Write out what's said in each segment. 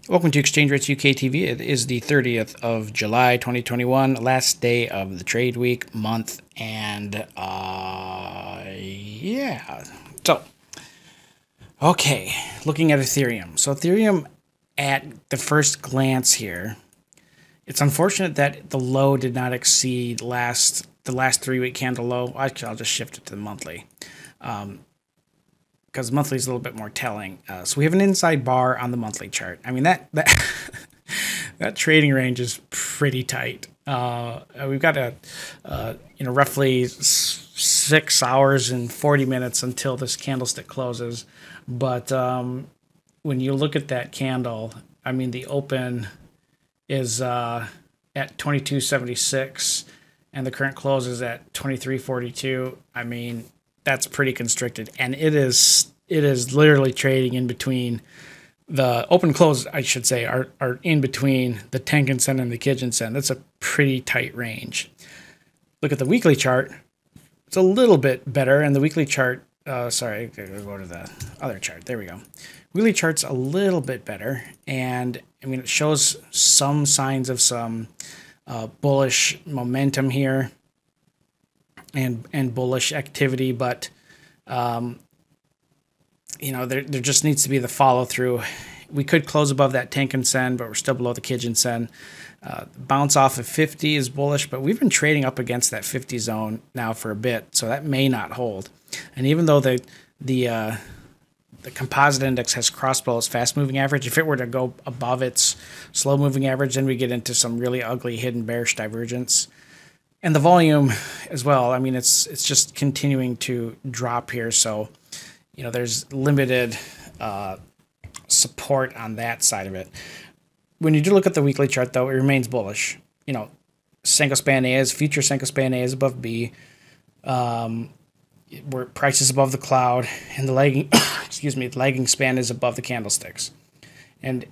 Welcome to Exchange Rates UK TV. It is the 30th of July 2021, last day of the trade week, month, and yeah. So, okay, looking at Ethereum. So Ethereum, at the first glance here, it's unfortunate that the low did not exceed the last 3-week candle low. Actually, I'll just shift it to the monthly. Because monthly is a little bit more telling. So we have an inside bar on the monthly chart. I mean, that that trading range is pretty tight. We've got roughly 6 hours and 40 minutes until this candlestick closes. But when you look at that candle, I mean, the open is at 22.76 and the current close is at 23.42. I mean, that's pretty constricted, and it is literally trading in between the open close, I should say, are in between the Tenkan Sen and the Kijun Sen. That's a pretty tight range. Look at the weekly chart; it's a little bit better, and the weekly chart. Sorry, I'll go to the other chart. There we go. Weekly chart's a little bit better, and I mean it shows some signs of some bullish momentum here. And bullish activity, but there just needs to be the follow through. We could close above that Tenkan Sen, but we're still below the Kijun Sen. Bounce off of 50 is bullish, but we've been trading up against that 50 zone now for a bit, so that may not hold. And even though the composite index has crossed below its fast moving average, if it were to go above its slow moving average, then we get into some really ugly hidden bearish divergence. And the volume as well, I mean, it's just continuing to drop here. So, there's limited support on that side of it. When you do look at the weekly chart, though, it remains bullish. Senko span A is, future Senko span A is above B. Where price is above the cloud, and the lagging, the lagging span is above the candlesticks. And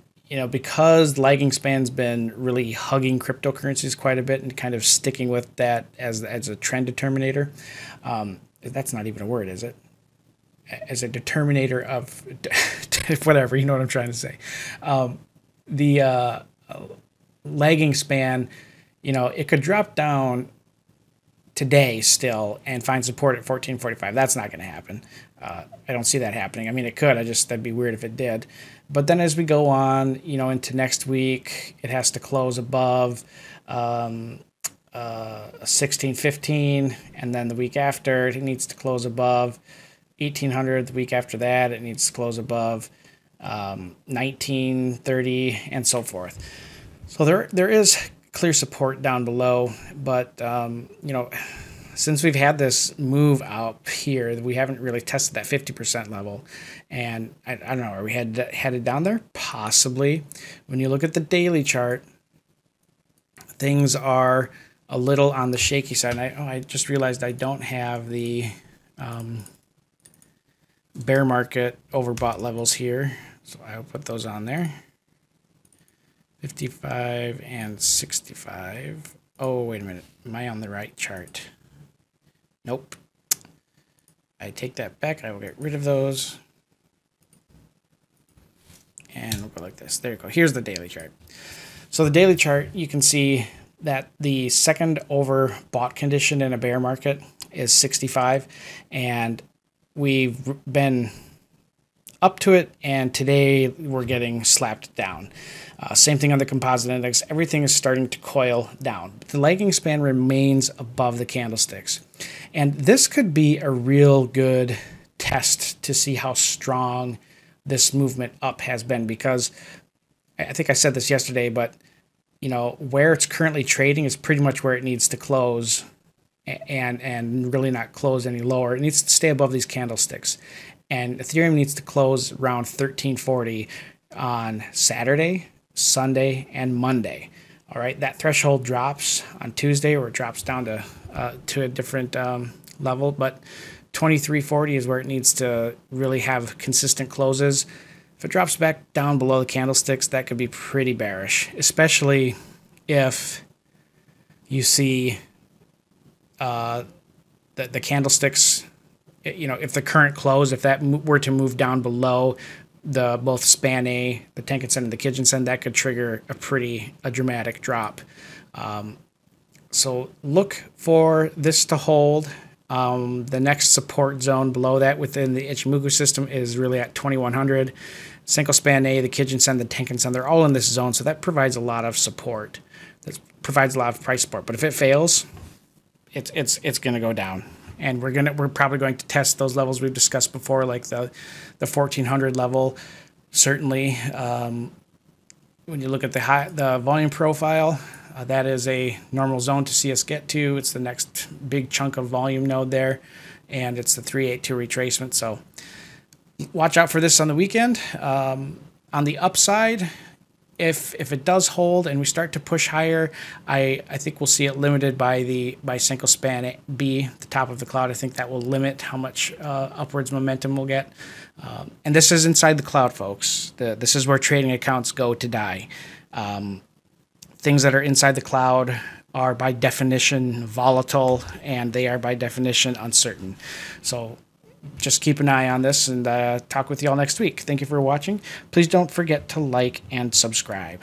because the lagging span's been really hugging cryptocurrencies quite a bit and kind of sticking with that as a trend determinator, that's not even a word, is it? As a determinator of whatever, you know what I'm trying to say. The lagging span, it could drop down today still and find support at 14.45. That's not going to happen. I don't see that happening. I mean, it could. that'd be weird if it did. But then as we go on, into next week, it has to close above 16.15, and then the week after, it needs to close above 1800. The week after that, it needs to close above 1930, and so forth. So there is clear support down below, but since we've had this move out here, we haven't really tested that 50% level. And I don't know, are we headed down there? Possibly. When you look at the daily chart, things are a little on the shaky side. And I just realized I don't have the bear market overbought levels here. So I'll put those on there. 55 and 65. Oh, wait a minute. Am I on the right chart? Nope. I take that back. I will get rid of those. And we'll go like this. There you go. Here's the daily chart. So the daily chart, you can see that the second overbought condition in a bear market is 65. And we've been up to it, and today we're getting slapped down. Same thing on the composite index. Everything is starting to coil down. But the lagging span remains above the candlesticks. And this could be a real good test to see how strong this movement up has been, because I think I said this yesterday, but where it's currently trading is pretty much where it needs to close, and really not close any lower. It needs to stay above these candlesticks. And Ethereum needs to close around 1340 on Saturday, Sunday, and Monday. All right, that threshold drops on Tuesday, or it drops down to a different level, but 2340 is where it needs to really have consistent closes. If it drops back down below the candlesticks, that could be pretty bearish, especially if you see the candlesticks, if the current close, if that were to move down below both span A, the Tenkan-sen and the Kijun-sen, that could trigger a dramatic drop. So look for this to hold. The next support zone below that within the Ichimoku system is really at 2100. Senko Span A, the Kijun-sen, the Tenkan-sen, they're all in this zone, so that provides a lot of support. That provides a lot of price support. But if it fails, it's going to go down. And we're probably going to test those levels we've discussed before, like the 1400 level. Certainly, when you look at the volume profile, that is a normal zone to see us get to. It's the next big chunk of volume node there, and it's the 382 retracement. So watch out for this on the weekend. On the upside, if it does hold and we start to push higher, I think we'll see it limited by Senko Span B, the top of the cloud. I think that will limit how much upwards momentum we'll get. And this is inside the cloud, folks. This is where trading accounts go to die. Things that are inside the cloud are by definition volatile, and they are by definition uncertain. So just keep an eye on this, and talk with you all next week. Thank you for watching. Please don't forget to like and subscribe.